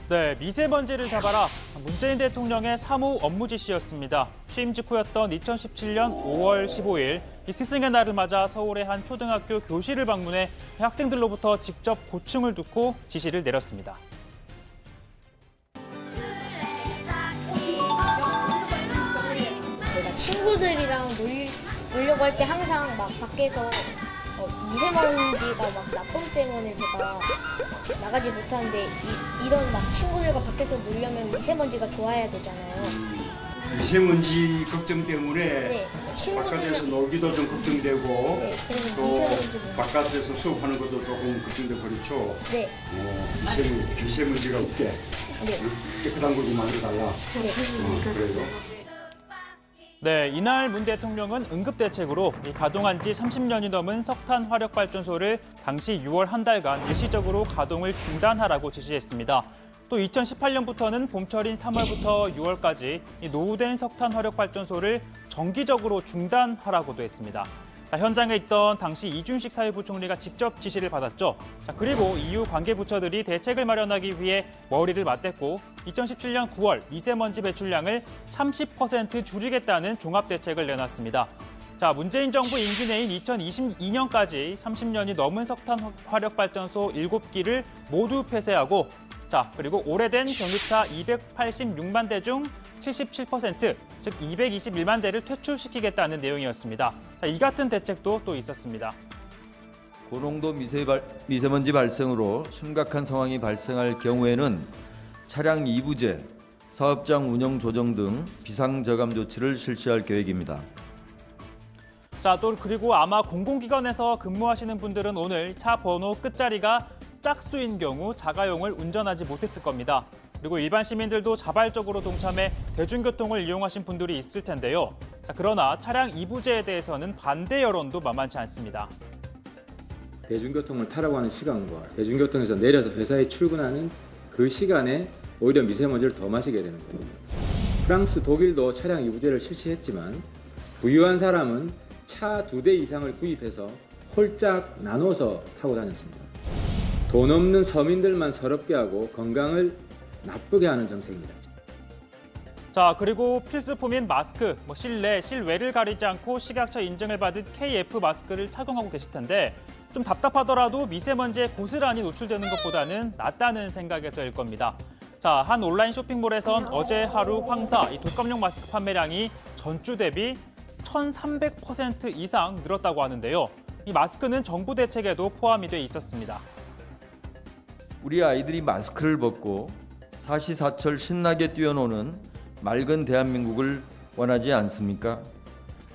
네, 미세먼지를 잡아라. 문재인 대통령의 사무 업무 지시였습니다. 취임 직후였던 2017년 5월 15일 이 스승의 날을 맞아 서울의 한 초등학교 교실을 방문해 학생들로부터 직접 고충을 듣고 지시를 내렸습니다. 제가 친구들이랑 놀려고 할 때 항상 막 밖에서 미세먼지가 막 나쁨 때문에 제가 나가지 못하는데 이런 막 친구들과 밖에서 놀려면 미세먼지가 좋아야 되잖아요. 미세먼지 걱정 때문에 네, 바깥에서 놀기도 좀 걱정되고 네, 그래서 또 미세먼지도 바깥에서 수업하는 것도 조금 걱정되고 그렇죠. 네, 미세먼지가 없게 네, 깨끗한 곳을 만들어달라. 네. 그래서. 네, 이날 문 대통령은 응급대책으로 가동한 지 30년이 넘은 석탄 화력발전소를 당시 6월 한 달간 일시적으로 가동을 중단하라고 지시했습니다. 또 2018년부터는 봄철인 3월부터 6월까지 노후된 석탄 화력발전소를 정기적으로 중단하라고도 했습니다. 현장에 있던 당시 이준식 사회부총리가 직접 지시를 받았죠. 그리고 이후 관계부처들이 대책을 마련하기 위해 머리를 맞댔고 2017년 9월 미세먼지 배출량을 30% 줄이겠다는 종합대책을 내놨습니다. 문재인 정부 임기 내인 2022년까지 30년이 넘은 석탄 화력발전소 7기를 모두 폐쇄하고 그리고 오래된 전기차 286만 대 중 77%, 즉 221만 대를 퇴출시키겠다는 내용이었습니다. 이 같은 대책도 또 있었습니다. 고농도 미세먼지 발생으로 심각한 상황이 발생할 경우에는 차량 이부제, 사업장 운영 조정 등 비상저감 조치를 실시할 계획입니다. 또 그리고 아마 공공기관에서 근무하시는 분들은 오늘 차 번호 끝자리가 짝수인 경우 자가용을 운전하지 못했을 겁니다. 그리고 일반 시민들도 자발적으로 동참해 대중교통을 이용하신 분들이 있을 텐데요. 그러나 차량 이부제에 대해서는 반대 여론도 만만치 않습니다. 대중교통을 타라고 하는 시간과 대중교통에서 내려서 회사에 출근하는 그 시간에 오히려 미세먼지를 더 마시게 되는 겁니다. 프랑스, 독일도 차량 이부제를 실시했지만 부유한 사람은 차 2대 이상을 구입해서 홀짝 나눠서 타고 다녔습니다. 돈 없는 서민들만 서럽게 하고 건강을 나쁘게 하는 정책입니다. 그리고 필수품인 마스크, 실내, 실외를 가리지 않고 식약처 인증을 받은 KF 마스크를 착용하고 계실 텐데 좀 답답하더라도 미세먼지에 고스란히 노출되는 것보다는 낫다는 생각에서일 겁니다. 한 온라인 쇼핑몰에선 어제 하루 황사 독감용 마스크 판매량이 전주 대비 1,300% 이상 늘었다고 하는데요. 이 마스크는 정부 대책에도 포함이 돼 있었습니다. 우리 아이들이 마스크를 벗고 사시사철 신나게 뛰어노는 맑은 대한민국을 원하지 않습니까?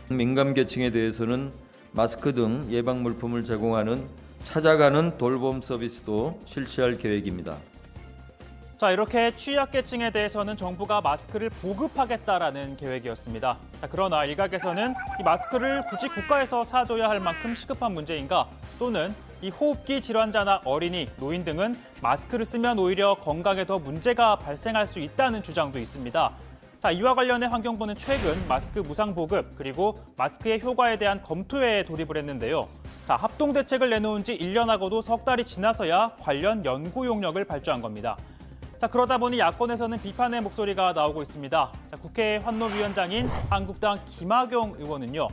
민감계층에 대해서는 마스크 등 예방 물품을 제공하는 찾아가는 돌봄 서비스도 실시할 계획입니다. 이렇게 취약계층에 대해서는 정부가 마스크를 보급하겠다라는 계획이었습니다. 그러나 일각에서는 이 마스크를 굳이 국가에서 사줘야 할 만큼 시급한 문제인가 또는 이 호흡기 질환자나 어린이, 노인 등은 마스크를 쓰면 오히려 건강에 더 문제가 발생할 수 있다는 주장도 있습니다. 이와 관련해 환경부는 최근 마스크 무상 보급 그리고 마스크의 효과에 대한 검토에 돌입을 했는데요. 합동 대책을 내놓은 지 1년하고도 석 달이 지나서야 관련 연구 용역을 발주한 겁니다. 그러다 보니 야권에서는 비판의 목소리가 나오고 있습니다. 국회 환노위원장인 한국당 김학용 의원은요.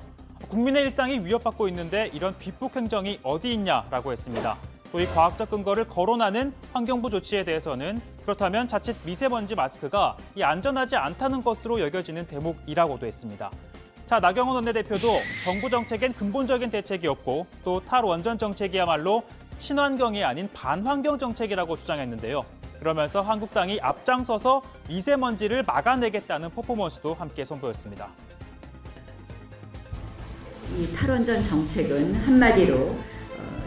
국민의 일상이 위협받고 있는데 이런 뒷북 행정이 어디 있냐라고 했습니다. 또 이 과학적 근거를 거론하는 환경부 조치에 대해서는 그렇다면 자칫 미세먼지 마스크가 안전하지 않다는 것으로 여겨지는 대목이라고도 했습니다. 나경원 원내대표도 정부 정책엔 근본적인 대책이 없고 또 탈원전 정책이야말로 친환경이 아닌 반환경 정책이라고 주장했는데요. 그러면서 한국당이 앞장서서 미세먼지를 막아내겠다는 퍼포먼스도 함께 선보였습니다. 이 탈원전 정책은 한마디로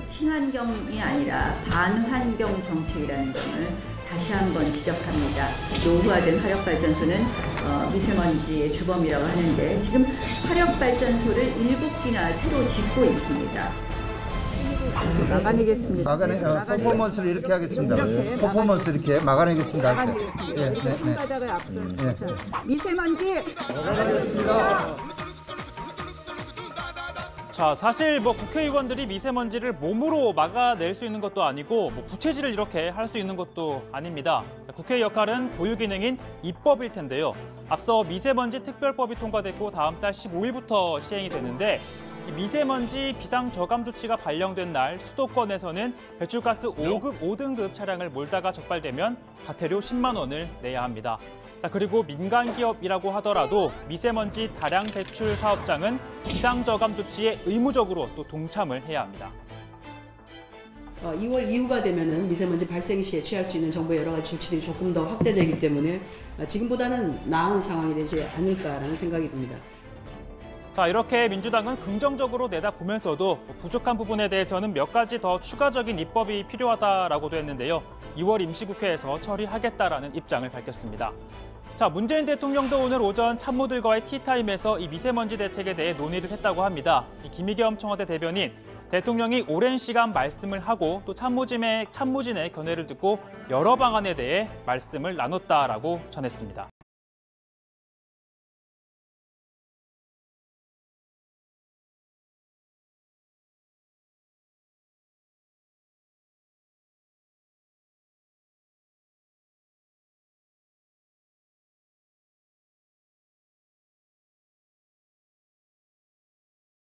친환경이 아니라 반환경 정책이라는 점을 다시 한번 지적합니다. 노후화된 화력발전소는 미세먼지의 주범이라고 하는데 지금 화력발전소를 7기나 새로 짓고 있습니다. 막아내겠습니다. 퍼포먼스를 이렇게 하겠습니다. 퍼포먼스 이렇게 막아내겠습니다. 막아내겠습니다. 네. 미세먼지 막아내겠습니다. 사실 국회의원들이 미세먼지를 몸으로 막아낼 수 있는 것도 아니고 부채질을 이렇게 할 수 있는 것도 아닙니다. 국회의 역할은 보유 기능인 입법일 텐데요. 앞서 미세먼지 특별법이 통과됐고 다음 달 15일부터 시행이 되는데 이 미세먼지 비상저감 조치가 발령된 날 수도권에서는 배출가스 5등급 차량을 몰다가 적발되면 과태료 10만 원을 내야 합니다. 자, 그리고 민간 기업이라고 하더라도 미세먼지 다량 배출 사업장은 비상저감 조치에 의무적으로 또 동참을 해야 합니다. 2월 이후가 되면은 미세먼지 발생 시에 취할 수 있는 정부의 여러 가지 조치들이 조금 더 확대되기 때문에 지금보다는 나은 상황이 되지 않을까라는 생각이 듭니다. 자, 이렇게 민주당은 긍정적으로 내다보면서도 부족한 부분에 대해서는 몇 가지 더 추가적인 입법이 필요하다라고도 했는데요. 2월 임시국회에서 처리하겠다라는 입장을 밝혔습니다. 자, 문재인 대통령도 오늘 오전 참모들과의 티타임에서 이 미세먼지 대책에 대해 논의를 했다고 합니다. 이 김의겸 청와대 대변인, 대통령이 오랜 시간 말씀을 하고 또 참모진의 견해를 듣고 여러 방안에 대해 말씀을 나눴다라고 전했습니다.